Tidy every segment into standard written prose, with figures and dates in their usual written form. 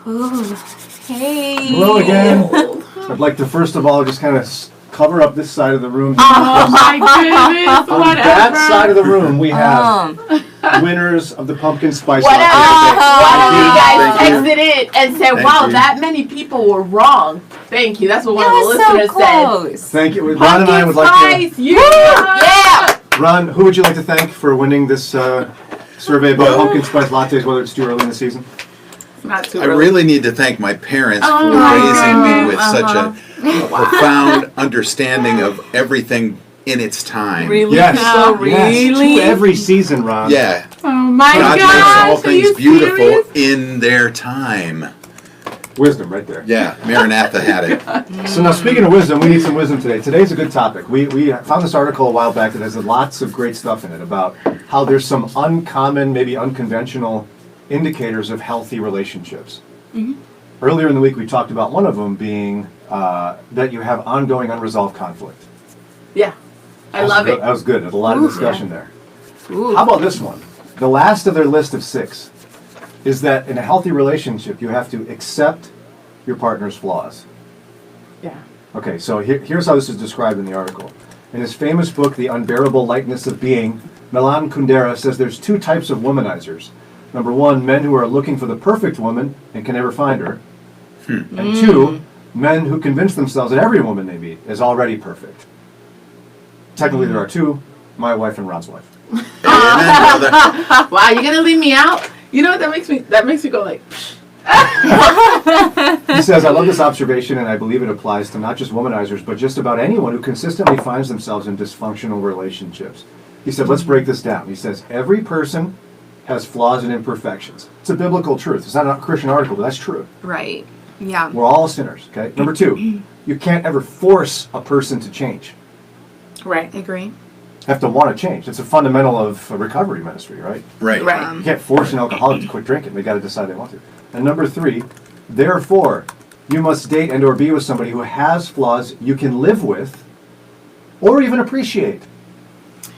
Ooh. Hey. Hello again. I'd like to first of all just kind of cover up this side of the room. Oh my goodness! On that side of the room, we have winners of the pumpkin spice latte. One of you guys texted it and said, "Wow, that many people were wrong." Thank you. That's what one of the listeners said. Thank you. Ron and I would like to. Yeah. Ron, who would you like to thank for winning this survey about pumpkin spice lattes, whether it's too early in the season? Not too I early. really need to thank my parents for raising me with such a profound understanding of everything in its time. Really? Yes. No, Yes. really? To every season, Ron. Yeah. Oh my God gosh! makes all Are things you beautiful serious? in their time. Wisdom right there. Yeah, Maranatha had it. So now speaking of wisdom, we need some wisdom today. Today's a good topic. We found this article a while back that has lots of great stuff in it about how there's some uncommon, maybe unconventional indicators of healthy relationships. Earlier in the week we talked about one of them being that you have ongoing unresolved conflict. Yeah, I love it. That was good. There's a lot of discussion there. Ooh. How about this one? The last of their list of 6 is that in a healthy relationship you have to accept your partner's flaws. Yeah. Okay, so here's how this is described in the article. In his famous book, The Unbearable Lightness of Being, Milan Kundera says there's 2 types of womanizers. Number 1, men who are looking for the perfect woman and can never find her. And 2, men who convince themselves that every woman they meet is already perfect. Technically there are 2, my wife and Ron's wife. Amen, brother. Wow, you're gonna leave me out? You know what that makes me? That makes me go like. He says, I love this observation and I believe it applies to not just womanizers, but just about anyone who consistently finds themselves in dysfunctional relationships. He said, let's break this down. He says, every person has flaws and imperfections. It's a biblical truth. It's not a Christian article, but that's true. Right. Yeah. We're all sinners, okay? Number 2, you can't ever force a person to change. Right. Agree. You have to want to change. It's a fundamental of a recovery ministry, right? Right. Right. You can't force an alcoholic to quit drinking. They got to decide they want to. And number 3, therefore, you must date and or be with somebody who has flaws you can live with or even appreciate.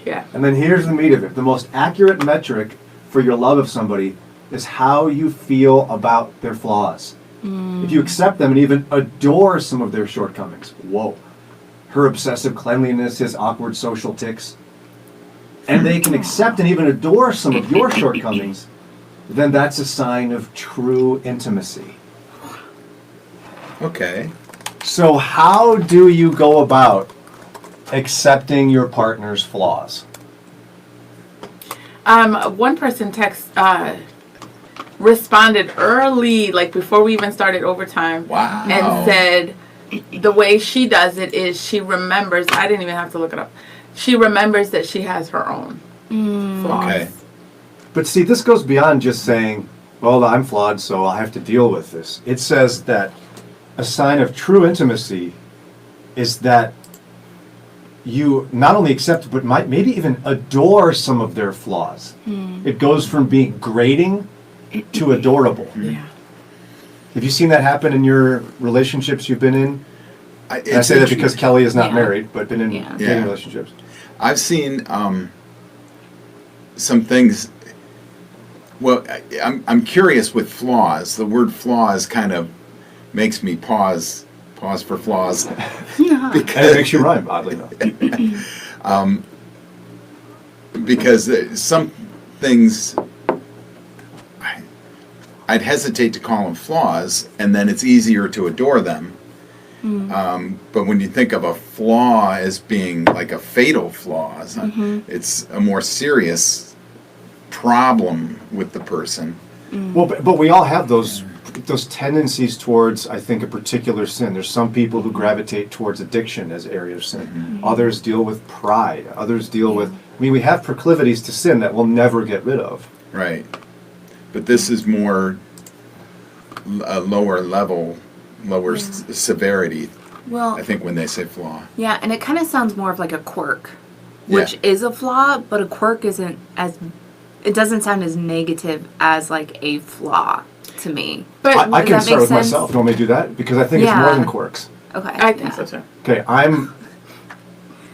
Yeah. And then here's the meat of it. The most accurate metric for your love of somebody is how you feel about their flaws. If you accept them and even adore some of their shortcomings, whoa, her obsessive cleanliness, his awkward social tics, and they can accept and even adore some of your shortcomings, then that's a sign of true intimacy. Okay. So how do you go about accepting your partner's flaws? One person responded early, like before we even started overtime. Wow. And said the way she does it is she remembers. I didn't even have to look it up. She remembers that she has her own flaws. Okay. But see, this goes beyond just saying, well, I'm flawed, so I'll have to deal with this. It says that a sign of true intimacy is that you not only accept, but might maybe even adore some of their flaws. It goes from being grating to adorable. Yeah. Have you seen that happen in your relationships you've been in? And I It's say that because Kelly is not Yeah. married, but been in Yeah. dating Yeah. relationships. I've seen some things. Well, I'm curious with flaws. The word flaws kind of makes me pause for flaws. And it makes you rhyme, oddly enough. Because some things I'd hesitate to call them flaws, and then it's easier to adore them. But when you think of a flaw as being like a fatal flaw, it's a more serious problem with the person. Well, but we all have those tendencies towards, I think, a particular sin. There's some people who gravitate towards addiction as area of sin. Others deal with pride. Others deal with, I mean, we have proclivities to sin that we'll never get rid of. Right. But this is more a lower level, lower severity, Well, I think, when they say flaw. yeah, and it kind of sounds more of like a quirk, which Yeah. is a flaw, but a quirk isn't as, it doesn't sound as negative as like a flaw to me. But I Does can that start make with sense? myself. You want me to do that? Because I think it's Yeah. more than quirks. Okay. I think yeah. so too. Okay,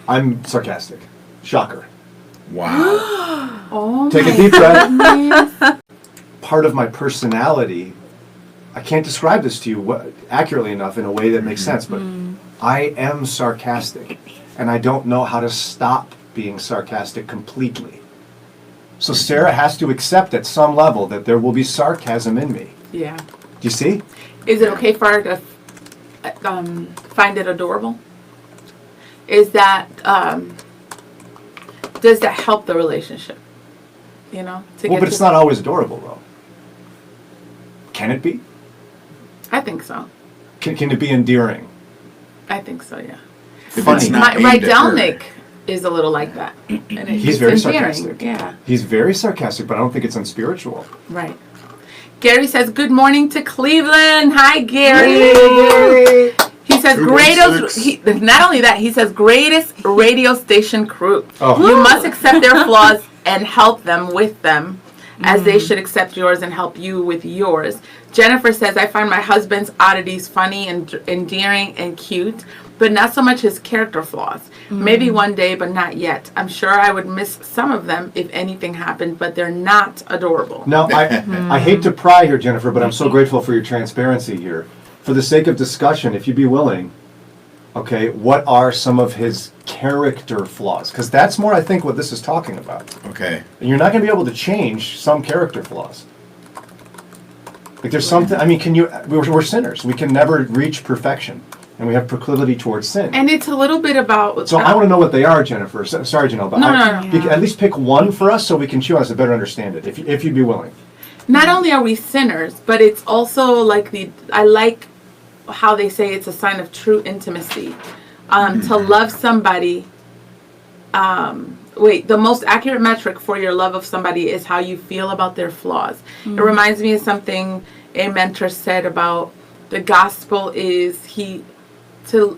I'm sarcastic. Shocker. Wow. Oh Take a deep breath. Part of my personality, I can't describe this to you accurately enough in a way that makes sense, but I am sarcastic, and I don't know how to stop being sarcastic completely. So Sarah has to accept at some level that there will be sarcasm in me. Yeah. Do you see? Is it okay for her to find it adorable? Is that does that help the relationship? You know, Well, but it's not always adorable, though. Can it be? I think so. Can it be endearing? I think so. Yeah. If Funny. it's not My aimed at her. Delnick is a little like that. And He's very endearing. sarcastic. Yeah. He's very sarcastic, but I don't think it's unspiritual. Right. Gary says, "Good morning to Cleveland." Hi, Gary. Yay! He says, 216. not only that, he says, greatest radio station crew. Oh. You must accept their flaws and help them with them, as they should accept yours and help you with yours. Jennifer says, I find my husband's oddities funny and endearing and cute, but not so much his character flaws. Maybe one day, but not yet. I'm sure I would miss some of them if anything happened, but they're not adorable. Now, I hate to pry here, Jennifer, but I'm so grateful for your transparency here. For the sake of discussion, if you'd be willing, okay, what are some of his character flaws? Because that's more, I think, what this is talking about. Okay. And you're not going to be able to change some character flaws. Like there's something, I mean, we're sinners. We can never reach perfection. And we have proclivity towards sin. And it's a little bit about... So I want to know what they are, Jennifer. Sorry, Janelle, but No. At least pick one for us so we can chew on us to better understand it, if you'd be willing. Not only are we sinners, but it's also like I like how they say it's a sign of true intimacy. To love somebody, the most accurate metric for your love of somebody is how you feel about their flaws. It reminds me of something a mentor said about the gospel is to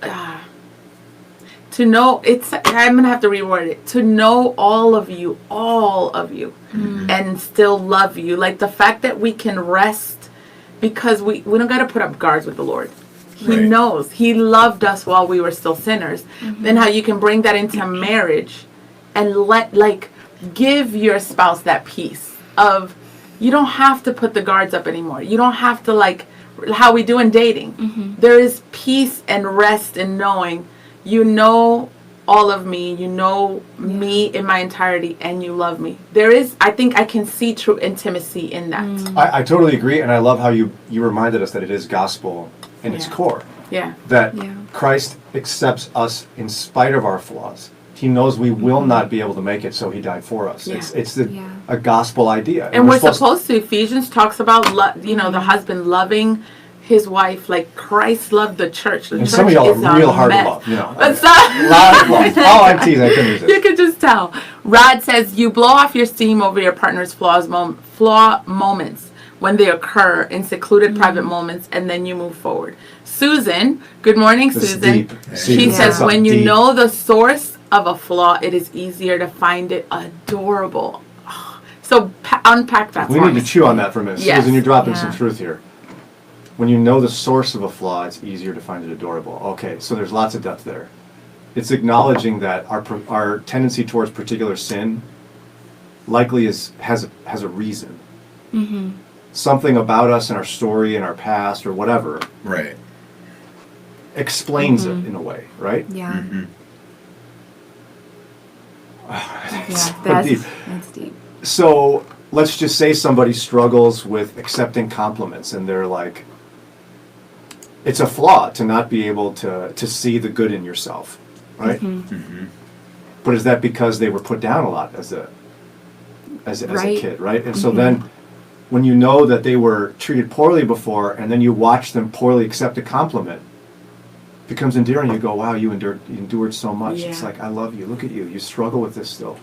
know, I'm going to have to reword it, to know all of you, and still love you. Like the fact that we can rest because we don't got to put up guards with the Lord. He Right. knows. He loved us while we were still sinners. Then how you can bring that into marriage and give your spouse that peace of, you don't have to put the guards up anymore. You don't have to how we do in dating. There is peace and rest in knowing you know all of me, you know me in my entirety, and you love me. I think I can see true intimacy in that. I totally agree, and I love how you reminded us that it is gospel in its Yeah. core. Yeah. That Yeah. Christ accepts us in spite of our flaws. He knows we will not be able to make it, so he died for us. Yeah. It's Yeah. a gospel idea. And we're supposed to. Ephesians talks about, the husband loving his wife like Christ loved the church. The And church some of y'all is are real a hard to mess. love, you know. But A lot of love. Oh, I'm teasing. I couldn't resist. You can just tell. Rod says, you blow off your steam over your partner's flaw moments when they occur in secluded private moments, and then you move forward. Susan, good morning, This is Susan. deep. She Yeah. says, when you Deep. know the source of a flaw, it is easier to find it adorable. So unpack that We for need to us. chew on that for a minute. Yes. Susan, you're dropping Yeah. some truth here. When you know the source of a flaw, it's easier to find it adorable. Okay, so there's lots of depth there. It's acknowledging that our tendency towards particular sin likely has a reason. Something about us in our story, in our past, or whatever, Right. explains it in a way, right? Yeah. Mm-hmm. Yeah. deep. That's deep. So let's just say somebody struggles with accepting compliments, and they're like, it's a flaw to not be able to see the good in yourself, right? Mm-hmm. But is that because they were put down a lot as a Right. kid, right? And so then when you know that they were treated poorly before, and then you watch them poorly accept a compliment, it becomes endearing. You go, wow, you endured so much. It's Yeah. like, I love you. Look at you. You struggle with this still.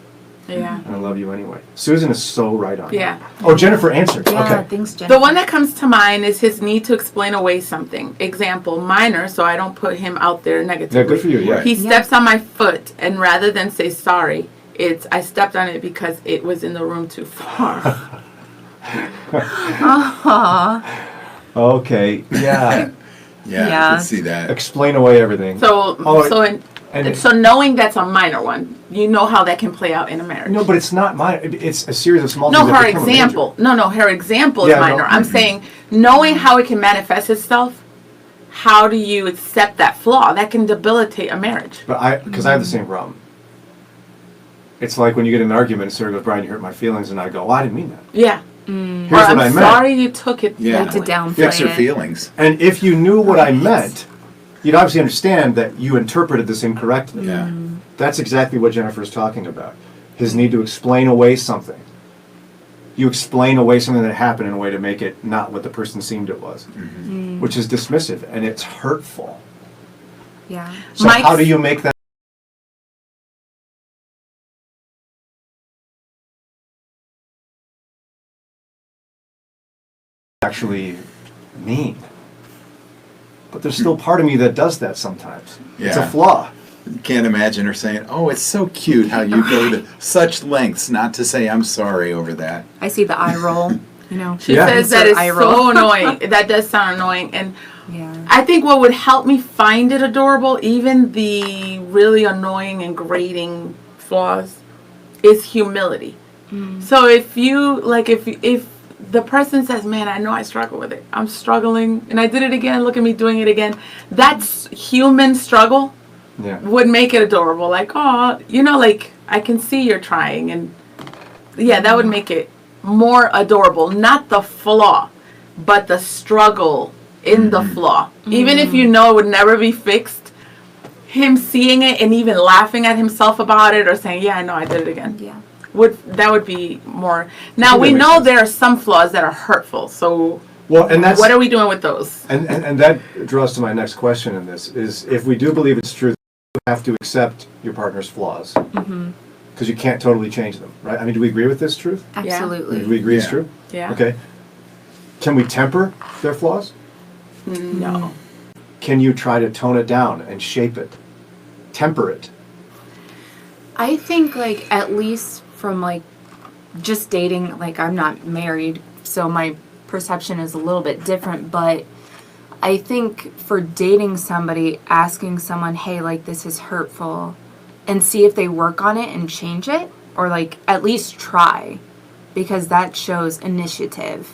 Yeah. And I love you anyway. Susan is so right on. Yeah. Oh, Jennifer answered. Yeah. Okay. Thanks, Jennifer. The one that comes to mind is his need to explain away something. Example, minor, so I don't put him out there negatively. Yeah, good for you. Yeah. He Yeah. steps on my foot, and rather than say sorry, it's I stepped on it because it was in the room too far. Okay. Yeah. Yeah, I Yeah. can see that. Explain away everything. So, Oh, so in And So knowing that's a minor one, you know how that can play out in a marriage. no, but it's not minor. It's a series of small No, things that her become a major. example. No, her example is Yeah, no, minor. I'm saying knowing how it can manifest itself, how do you accept that flaw? That can debilitate a marriage. But because I have the same problem. It's like when you get in an argument and Sarah goes, Brian, you hurt my feelings, and I go, well, I didn't mean that. Yeah. Here's Or what I'm I meant. sorry you took it Yeah. that To way. downplay Fix her it. feelings. And if you knew what I meant, you'd obviously understand that you interpreted this incorrectly. Yeah. That's exactly what Jennifer's talking about. His need to explain away something. You explain away something that happened in a way to make it not what the person seemed it was, which is dismissive, and it's hurtful. Yeah. So Mike's- how do you make that actually mean? But there's still part of me that does that sometimes. It's a Yeah. flaw. You can't imagine her saying, "Oh, it's so cute how you go to such lengths not to say I'm sorry over that." I see the eye roll, you know. She Yeah. says that is Eye roll. so annoying. That does sound annoying. And Yeah. I think what would help me find it adorable, even the really annoying and grating flaws, is humility. So if you like, if the person says, "Man, I know I struggle with it. I'm struggling, and I did it again. Look at me doing it again." That's human struggle. Yeah. Would make it adorable. Like, oh, you know, like I can see you're trying, and yeah, that would make it more adorable. Not the flaw, but the struggle in the flaw. Even if you know it would never be fixed, him seeing it and even laughing at himself about it or saying, "Yeah, I know I did it again." Yeah. Would be more. Now think we that makes know sense. there are some flaws that are hurtful. So Well, and that's what are we doing with those? and that draws to my next question in this is if we do believe it's true, you have to accept your partner's flaws because you can't totally change them, right? I mean, do we agree with this truth? Absolutely. Do we agree it's Yeah. true? Yeah. Okay. Can we temper their flaws? No. Can you try to tone it down and shape it, temper it? I think like at least from like just dating, like I'm not married, so my perception is a little bit different, but I think for dating somebody, asking someone, "Hey, like this is hurtful," and see if they work on it and change it, or like at least try, because that shows initiative.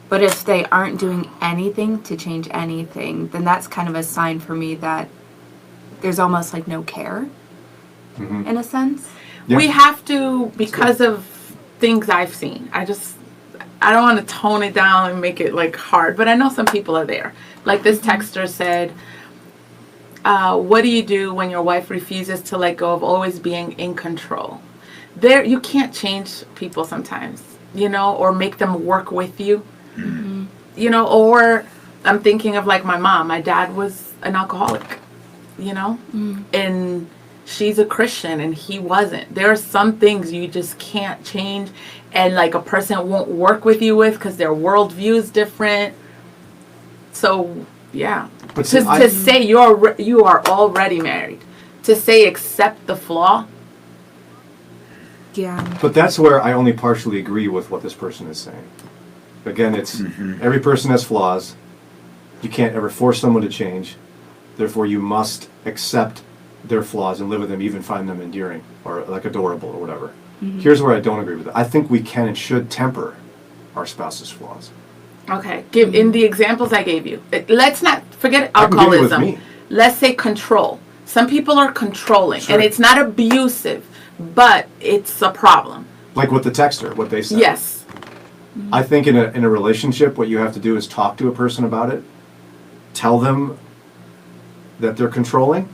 But if they aren't doing anything to change anything, then that's kind of a sign for me that there's almost like no care, in a sense. Yeah. We have to, because of things I've seen. I don't want to tone it down and make it like hard, but I know some people are there. Like this texter said, what do you do when your wife refuses to let go of always being in control? There, you can't change people sometimes, you know, or make them work with you, you know, or I'm thinking of like my mom. My dad was an alcoholic, you know, and she's a Christian and he wasn't. There are some things you just can't change, and like a person won't work with you with because their worldview is different. So yeah, But see, to say you are already married, to say accept the flaw. Yeah. But that's where I only partially agree with what this person is saying. Again, it's every person has flaws. You can't ever force someone to change. Therefore, you must accept their flaws and live with them, even find them endearing or like adorable or whatever. Here's where I don't agree with it. I think we can and should temper our spouse's flaws. Okay, give in the examples I gave you. Let's not forget I can give you with alcoholism. me. Let's say control. Some people are controlling, Sure. and it's not abusive, but it's a problem. Like with the texter, what they said. Yes. I think in a relationship, what you have to do is talk to a person about it, tell them that they're controlling,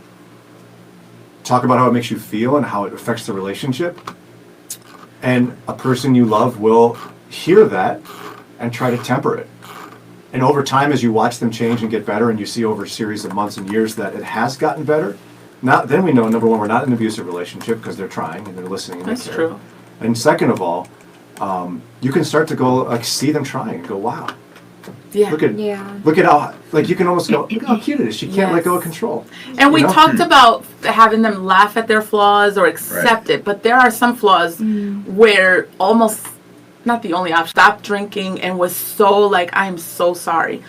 talk about how it makes you feel and how it affects the relationship, and a person you love will hear that and try to temper it. And over time, as you watch them change and get better, and you see over a series of months and years that it has gotten better, then we know, number one, we're not in an abusive relationship because they're trying and they're listening and That's they care. true. And second of all, you can start to go like see them trying and go, wow, Yeah. look at how, like you can almost go, look how cute it is. She can't let go of control. And we You know? talked about having them laugh at their flaws or accept it, but there are some flaws where almost not the only option. Stopped drinking and was so like, I'm so sorry.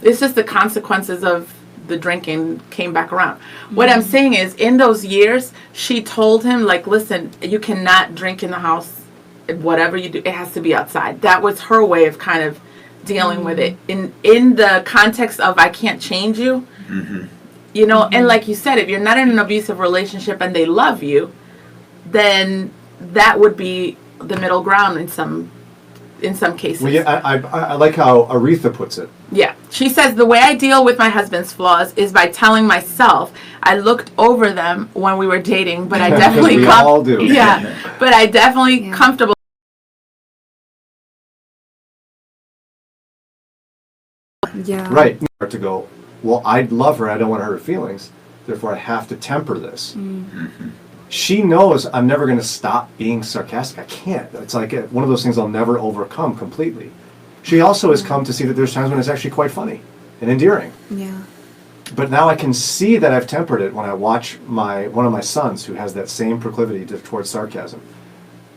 It's just the consequences of the drinking came back around. What I'm saying is, in those years, she told him, like, listen, you cannot drink in the house. Whatever you do, it has to be outside. That was her way of kind of dealing with it. In the context of, I can't change you. You know, and like you said, if you're not in an abusive relationship and they love you, then that would be the middle ground in some cases. Well, yeah, I like how Aretha puts it. Yeah. She says, the way I deal with my husband's flaws is by telling myself I looked over them when we were dating, but I definitely we all do. Yeah. But I definitely comfortable. Yeah. Right. To go, well, I love her. I don't want to hurt her feelings. Therefore, I have to temper this. She knows I'm never going to stop being sarcastic. I can't. It's like one of those things I'll never overcome completely. She also has come to see that there's times when it's actually quite funny and endearing. Yeah. But now I can see that I've tempered it when I watch one of my sons, who has that same proclivity towards sarcasm,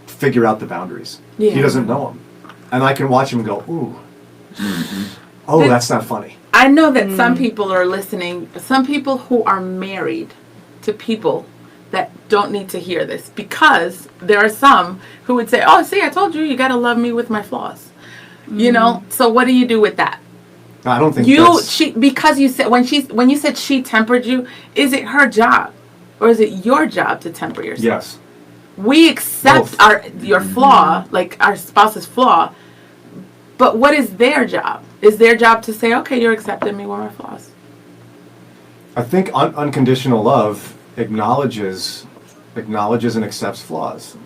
figure out the boundaries. Yeah. He doesn't know them. And I can watch him go, ooh, oh, that's not funny. I know that some people are listening, some people who are married to people that don't need to hear this, because there are some who would say, oh, see, I told you, you got to love me with my flaws. You know, so what do you do with that? I don't think because you said, when you said she tempered you, is it her job or is it your job to temper yourself? Yes. We accept your flaw, like our spouse's flaw, but what is their job? Is their job to say, okay, you're accepting me with my flaws? I think unconditional love acknowledges and accepts flaws.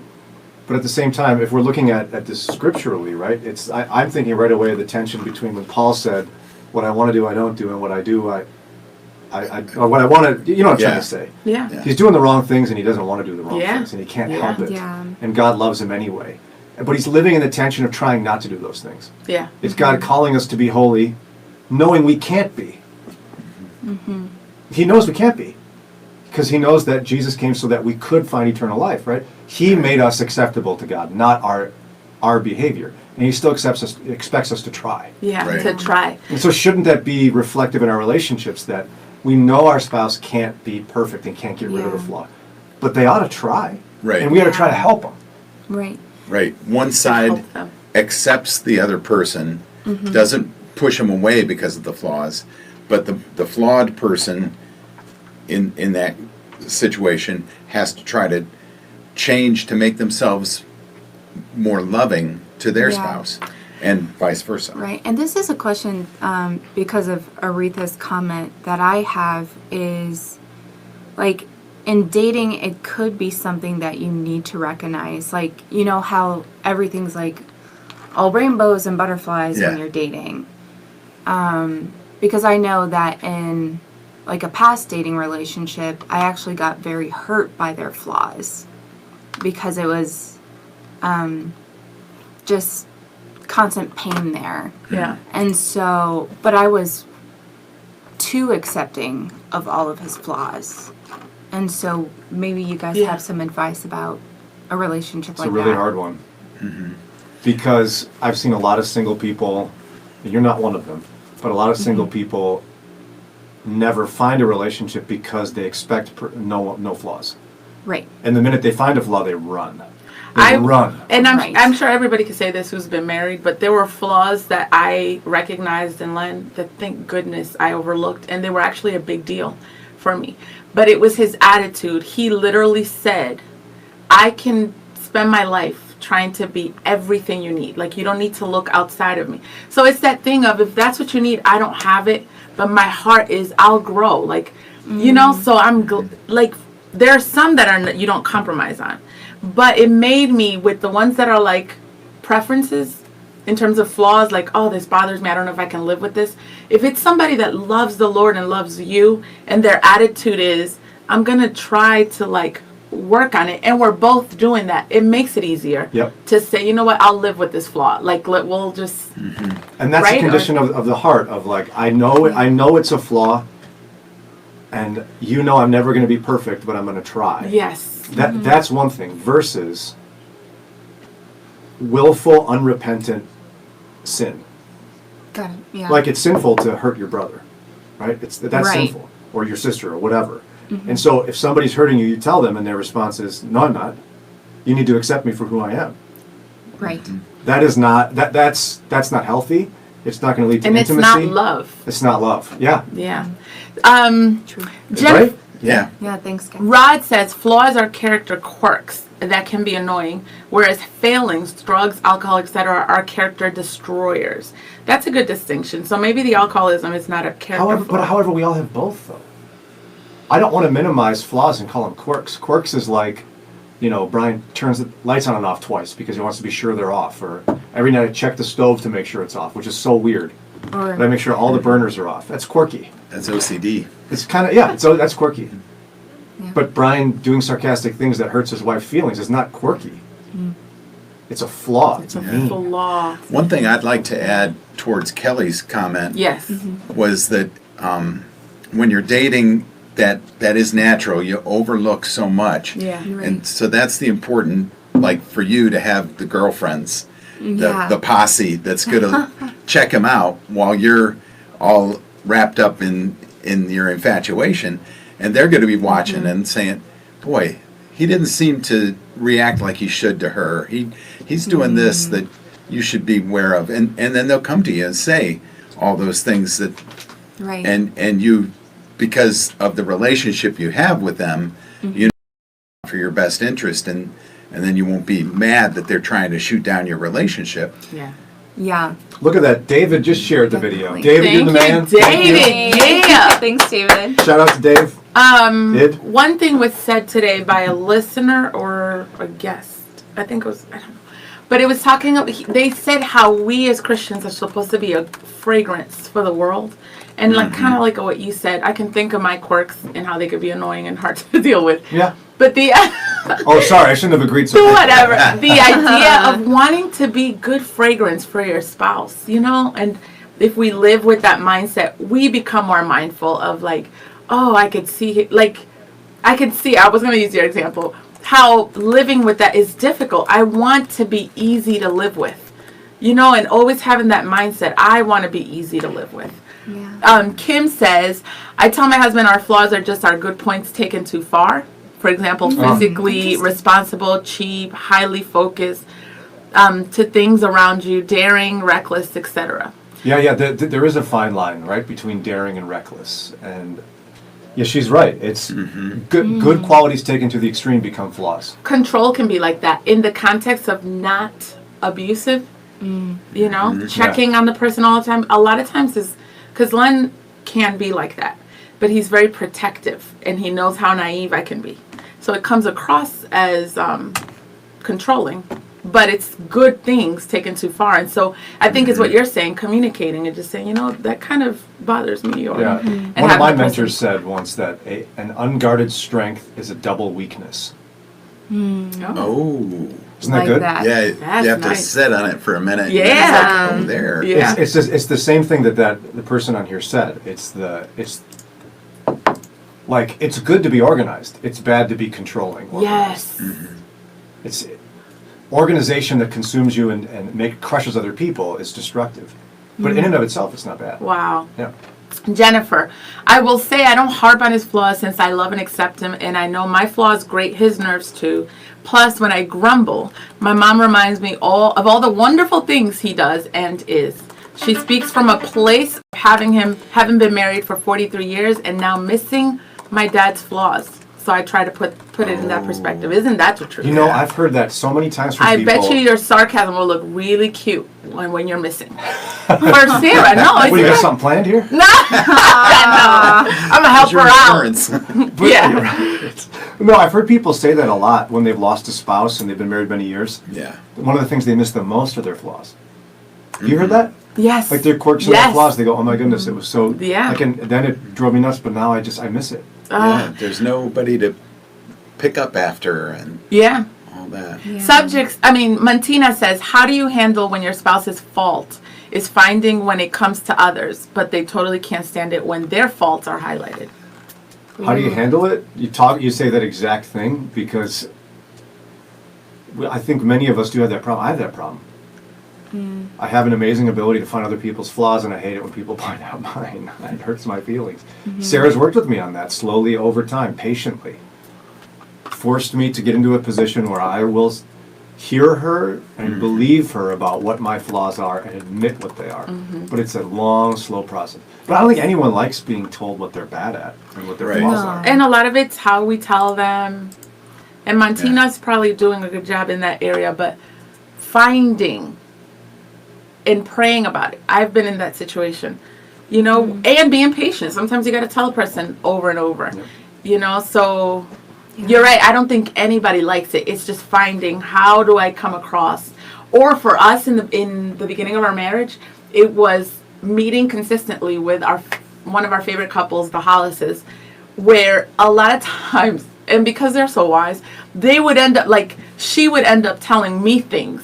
But at the same time, if we're looking at this scripturally, right, I'm thinking right away of the tension between when Paul said, what I want to do, I don't do, and what I do, or what I want to, you know what I'm trying to say. Yeah. He's doing the wrong things and he doesn't want to do the wrong Yeah. things, and he can't Yeah. help it. Yeah. And God loves him anyway. But he's living in the tension of trying not to do those things. Yeah. It's God calling us to be holy, knowing we can't be. He knows we can't be, because he knows that Jesus came so that we could find eternal life, right? He made us acceptable to God, not our behavior. And he still expects us to try. Yeah, Right. to try. And so shouldn't that be reflective in our relationships, that we know our spouse can't be perfect and can't get rid of a Yeah. flaw, but they ought to try. Right. And we ought to try to help them. Right. Right. One side help them. accepts the other person, doesn't push them away because of the flaws, but the flawed person in that situation has to try to change to make themselves more loving to their Yeah. spouse, and vice versa. Right. And this is a question because of Aretha's comment that I have is, like, in dating, it could be something that you need to recognize. Like, you know how everything's like all rainbows and butterflies Yeah. when you're dating. Because I know that in like a past dating relationship, I actually got very hurt by their flaws because it was just constant pain there. Yeah. And so, but I was too accepting of all of his flaws. And so maybe you guys Yeah. have some advice about a relationship It's like a really that. hard one. Because I've seen a lot of single people, and you're not one of them, but a lot of single people never find a relationship because they expect no flaws. Right. And the minute they find a flaw, they run. They run. And Right. I'm sure everybody could say this who's been married, but there were flaws that I recognized in Len that, thank goodness, I overlooked, and they were actually a big deal for me. But it was his attitude. He literally said, I can spend my life trying to be everything you need. Like, you don't need to look outside of me. So it's that thing of, if that's what you need, I don't have it, but my heart is, I'll grow. Like, you know, so like, there are some that are you don't compromise on. But it made me, with the ones that are like preferences in terms of flaws, like, oh, this bothers me, I don't know if I can live with this. If it's somebody that loves the Lord and loves you, and their attitude is, I'm going to try to like work on it, and we're both doing that, it makes it easier to say, you know what, I'll live with this flaw. Like, we'll just... And that's right? the condition of the heart, of like, I know it's a flaw, and you know I'm never going to be perfect, but I'm going to try. Yes. That's one thing, versus willful, unrepentant sin. Got it. Yeah. Like, it's sinful to hurt your brother. right? That's Right. sinful, or your sister, or whatever. And so if somebody's hurting you, you tell them, and their response is, "No, I'm not. You need to accept me for who I am." Right. That is not that's not healthy. It's not going to lead to And intimacy. it's not love. It's not love. Yeah. Yeah. True. Right? Yeah. Yeah, thanks, guys. Rod says flaws are character quirks that can be annoying, whereas failings, drugs, alcohol, etc., are character destroyers. That's a good distinction. So maybe the alcoholism is not a character flaw. However, we all have both, though. I don't want to minimize flaws and call them quirks. Quirks is like, Brian turns the lights on and off twice because he wants to be sure they're off. Or every night I check the stove to make sure it's off, which is so weird. But I make sure all the burners are off. That's quirky. That's OCD. It's kind of, so that's quirky. Yeah. But Brian doing sarcastic things that hurts his wife's feelings is not quirky. It's a flaw. It's a mean. Flaw. One thing I'd like to add towards Kelly's comment Yes. was that when you're dating, that is natural. You overlook so much. Yeah. Right. And so that's the important, like for you to have the girlfriends, Yeah. the posse that's going to check him out while you're all wrapped up in your infatuation. And they're going to be watching and saying, boy, he didn't seem to react like he should to her. He's doing this that you should be aware of. And then they'll come to you and say all those things that, Right. and you, because of the relationship you have with them, you know for your best interest, and then you won't be mad that they're trying to shoot down your relationship. Yeah. Yeah. Look at that. David just shared the video. Definitely. David, you're the man. Thank you, Thank you. David. Yeah. Thanks, David. Shout out to Dave. Did? One thing was said today by a listener or a guest. I think it was, I don't know. But it was talking, they said how we as Christians are supposed to be a fragrance for the world. And like kind of like what you said, I can think of my quirks and how they could be annoying and hard to deal with. Yeah. But the Oh, sorry. I shouldn't have agreed so quickly. whatever, the idea of wanting to be good fragrance for your spouse, and if we live with that mindset, we become more mindful of like, oh, I could see, I was going to use your example, how living with that is difficult. I want to be easy to live with, and always having that mindset, I want to be easy to live with. Yeah. Kim says, I tell my husband our flaws are just our good points taken too far. For example, physically responsible, cheap, highly focused, to things around you, daring, reckless, etc. Yeah. There is a fine line, right, between daring and reckless. And yeah, she's right. It's good qualities taken to the extreme become flaws. Control can be like that in the context of not abusive, checking on the person all the time. A lot of times is because Len can be like that, but he's very protective and he knows how naive I can be. So it comes across as controlling, but it's good things taken too far. And so I think it's what you're saying, communicating and just saying, that kind of bothers me. Or, Yeah. and One of have my the person- mentors said once that an unguarded strength is a double weakness. Oh. Isn't that Like good? that. Yeah, That's you have to nice. sit on it for a minute. Yeah. And it's like, there. Yeah. It's the same thing that the person on here said. It's like it's good to be organized. It's bad to be controlling. Yes. It's organization that consumes you and crushes other people is destructive. But in and of itself, it's not bad. Wow. Yeah. Jennifer, I will say I don't harp on his flaws since I love and accept him, and I know my flaws grate his nerves too. Plus, when I grumble, my mom reminds me of all the wonderful things he does and is. She speaks from a place of having been married for 43 years and now missing my dad's flaws. So I try to put it in that perspective. Isn't that the truth? I've heard that so many times from I people. bet you your sarcasm will look really cute when you're missing. For Sarah, no. What, you got something planned here? No, I'm gonna help Your her out. insurance. But- Yeah. No, I've heard people say that a lot when they've lost a spouse and they've been married many years. Yeah. One of the things they miss the most are their flaws. You heard that? Yes. Like their quirks and their Yes. flaws. They go, oh my goodness, it was so. Yeah. Then it drove me nuts, but now I miss it. Yeah, there's nobody to pick up after and Yeah. all that. Montina says, how do you handle when your spouse's fault is finding when it comes to others, but they totally can't stand it when their faults are highlighted? How do you handle it? You say that exact thing because I think many of us do have that problem. I have that problem. I have an amazing ability to find other people's flaws, and I hate it when people point out mine. It hurts my feelings. Sarah's worked with me on that slowly over time, patiently. Forced me to get into a position where I will hear her and believe her about what my flaws are and admit what they are. But it's a long, slow process. But I don't think anyone likes being told what they're bad at and what their Right. flaws No. are. And a lot of it's how we tell them. And Montina's probably doing a good job in that area, but finding and praying about it. I've been in that situation, you know, and being patient. Sometimes you got to tell a person over and over, you know, so you're right. I don't think anybody likes it. It's just finding how do I come across, or for us in the beginning of our marriage, it was meeting consistently with one of our favorite couples, the Hollises, where a lot of times, and because they're so wise, they would end up she would end up telling me things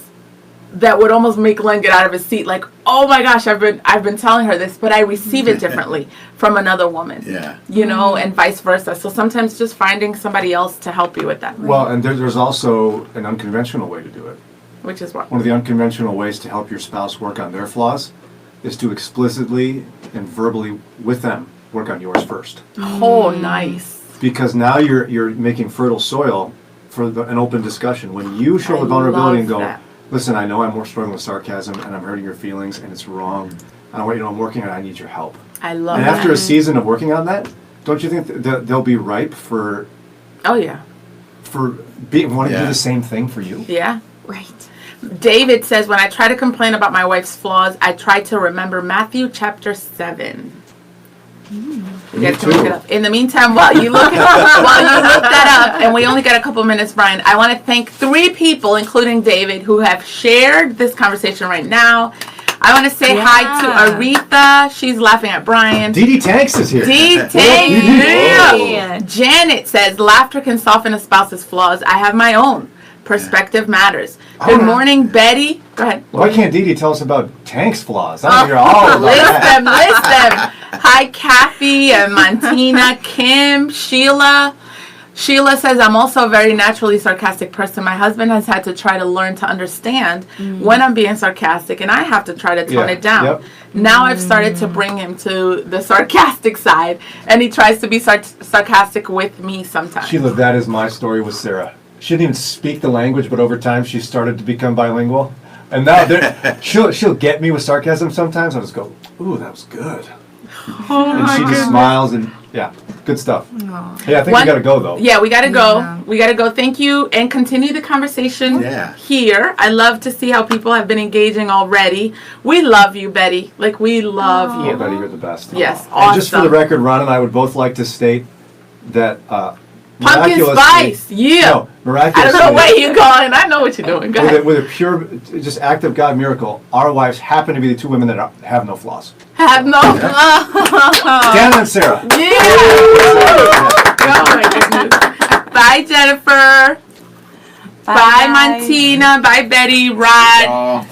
that would almost make Len get out of his seat, like, oh my gosh, I've been telling her this, but I receive it differently from another woman. Yeah. You know, and vice versa. So sometimes just finding somebody else to help you with that. Well, and there's also an unconventional way to do it. Which is what? One of the unconventional ways to help your spouse work on their flaws is to explicitly and verbally with them work on yours first. Oh, nice. Because now you're making fertile soil for an open discussion. When you show I the vulnerability and love go, that. listen, I know I'm more struggling with sarcasm and I'm hurting your feelings and it's wrong. And I want you to know I'm working on it, I need your help. I love And that. after a season of working on that, don't you think that they'll be ripe for Oh, yeah. wanting to do Yeah. the same thing for you? Yeah. Right. David says, when I try to complain about my wife's flaws, I try to remember Matthew chapter 7. You guys can look it up. In the meantime, while you look that up, and we only got a couple minutes, Brian, I want to thank 3 people, including David, who have shared this conversation right now. I want to say hi to Aretha. She's laughing at Brian. Dee Dee Tanks is here. Yeah. Janet says, laughter can soften a spouse's flaws. I have my own. Perspective matters. Good morning, Betty. Go ahead. Why can't Dee Dee tell us about Tank's flaws? I want to hear all about List that. them. Hi, Kathy and Montina, Kim, Sheila. Sheila says, I'm also a very naturally sarcastic person. My husband has had to try to learn to understand when I'm being sarcastic, and I have to try to tone it down. Yep. Now I've started to bring him to the sarcastic side, and he tries to be sarcastic with me sometimes. Sheila, that is my story with Sarah. She didn't even speak the language, but over time she started to become bilingual. And now she'll get me with sarcasm sometimes. I'll just go, ooh, that was good. And she just smiles and, yeah, good stuff. Hey, I think we got to go, though. Yeah, we got to go. Yeah. We got to go. Thank you, and continue the conversation here. I love to see how people have been engaging already. We love you, Betty. We love Oh, you. Betty, you're the best. Yes, And just for the awesome. record, Ron and I would both like to state that Pumpkin miraculously- spice, yeah. No, I miraculously. don't know where you're going. I know what you're doing. Go ahead. With a pure, just act of God miracle, our wives happen to be the 2 women that have no flaws. Have no. Dan and Sarah. Yeah. Oh my goodness. Bye, Jennifer. Bye, Montina. Bye, Betty. Rod.